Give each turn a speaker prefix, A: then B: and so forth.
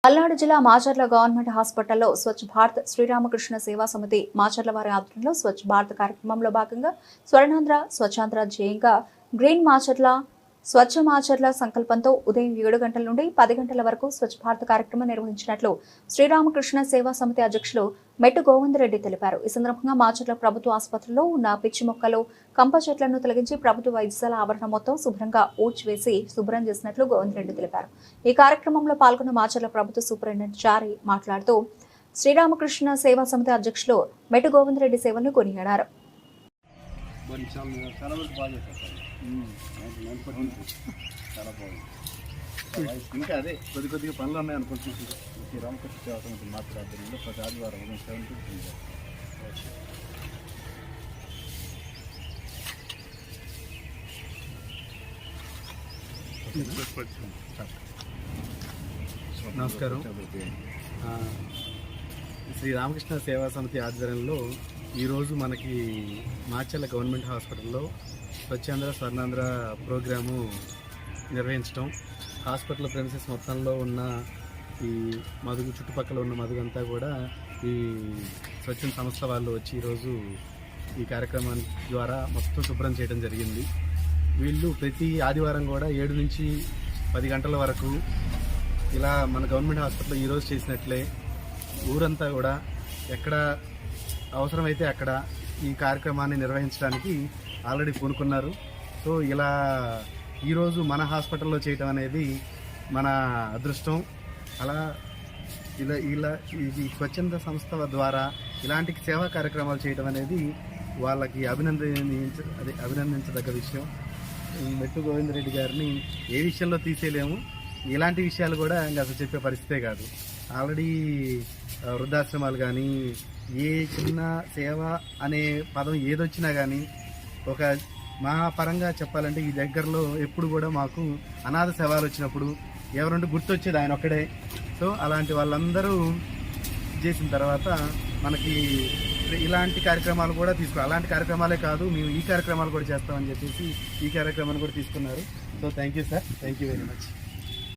A: పల్నాడు జిల్లా మాచర్ల గవర్నమెంట్ హాస్పిటల్లో స్వచ్ఛ భారత్ శ్రీరామకృష్ణ సేవా సమితి మాచర్ల వారి ఆధ్వర్యంలో స్వచ్ఛ భారత్ కార్యక్రమంలో భాగంగా స్వర్ణాంధ్ర స్వచ్ఛాంధ్ర ధ్యేయంగా గ్రీన్ మాచర్ల స్వచ్ఛ మాచర్ల సంకల్పంతో ఉదయం 7 గంటల నుండి 10 గంటల వరకు స్వచ్ఛ భారత్ కార్యక్రమం నిర్వహించినట్లు శ్రీరామకృష్ణ సేవా సమితి అధ్యక్షులు మెట్టు గోవిందరెడ్డి తెలిపారు. ఈ సందర్భంగా మాచర్ల ప్రభుత్వ ఆసుపత్రిలో ఉన్న పిచ్చి మొక్కలు, కంప చెట్లను తొలగించి ప్రభుత్వ వైద్యశాల ఆవరణ మొత్తం శుభ్రంగా ఊడ్చివేసి శుభ్రం చేసినట్లు గోవిందరెడ్డి తెలిపారు. ఈ కార్యక్రమంలో పాల్గొన్న మాచర్ల ప్రభుత్వ సూపరింటెండెంట్ చారి మాట్లాడుతూ శ్రీరామకృష్ణ సేవా సమితి అధ్యక్షులు మెట్టు గోవిందరెడ్డి సేవలను కొనియాడారు.
B: చాలా బాగుంది. ఇంకా అదే కొద్దిగా పనులు ఉన్నాయి అనుకుంటున్నాను. శ్రీరామకృష్ణ సేవా సమితి మాట్లాడుతుందో ప్రతి ఆదివారం 7 to 10.
C: నమస్కారం. శ్రీరామకృష్ణ సేవా సమితి ఆధ్వర్యంలో ఈరోజు మనకి మాచర్ల గవర్నమెంట్ హాస్పిటల్లో స్వచ్ఛాంధ్ర స్వర్ణాంధ్ర ప్రోగ్రాము నిర్వహించడం, హాస్పిటల్ ప్రెమిసెస్ మొత్తంలో ఉన్న ఈ మదుగు చుట్టుపక్కల ఉన్న మదుగు అంతా కూడా ఈ స్వచ్ఛంద సంస్థ వాళ్ళు వచ్చి ఈరోజు ఈ కార్యక్రమం ద్వారా మొత్తం శుభ్రం చేయడం జరిగింది. వీళ్ళు ప్రతి ఆదివారం కూడా 7 నుంచి 10 గంటల వరకు ఇలా మన గవర్నమెంట్ హాస్పిటల్లో ఈరోజు చేసినట్లే ఊరంతా కూడా ఎక్కడ అవసరమైతే అక్కడ ఈ కార్యక్రమాన్ని నిర్వహించడానికి ఆల్రెడీ పూనుకున్నారు. సో ఇలా ఈరోజు మన హాస్పిటల్లో చేయటం అనేది మన అదృష్టం. అలా ఈ స్వచ్ఛంద సంస్థ ద్వారా ఇలాంటి సేవా కార్యక్రమాలు చేయడం అనేది వాళ్ళకి అభినందించదగ్గ విషయం. మెట్టు గోవిందరెడ్డి గారిని ఏ విషయంలో తీసేయలేము. ఇలాంటి విషయాలు కూడా ఇంకా అసలు చెప్పే పరిస్థితే కాదు. ఆల్రెడీ వృద్ధాశ్రమాలు కానీ ఏ చిన్న సేవ అనే పదం ఏదొచ్చినా కానీ ఒక మా పరంగా చెప్పాలంటే ఈ దగ్గరలో ఎప్పుడు కూడా మాకు అనాథ సేవలు వచ్చినప్పుడు ఎవరంటే గుర్తొచ్చేది ఆయన ఒక్కడే. సో అలాంటి వాళ్ళందరూ చేసిన తర్వాత మనకి ఇలాంటి కార్యక్రమాలు కూడా అలాంటి కార్యక్రమాలే కాదు, మేము ఈ కార్యక్రమాలు కూడా చేస్తామని చెప్పేసి ఈ కార్యక్రమాన్ని కూడా తీసుకున్నారు. So thank you sir, thank you very much.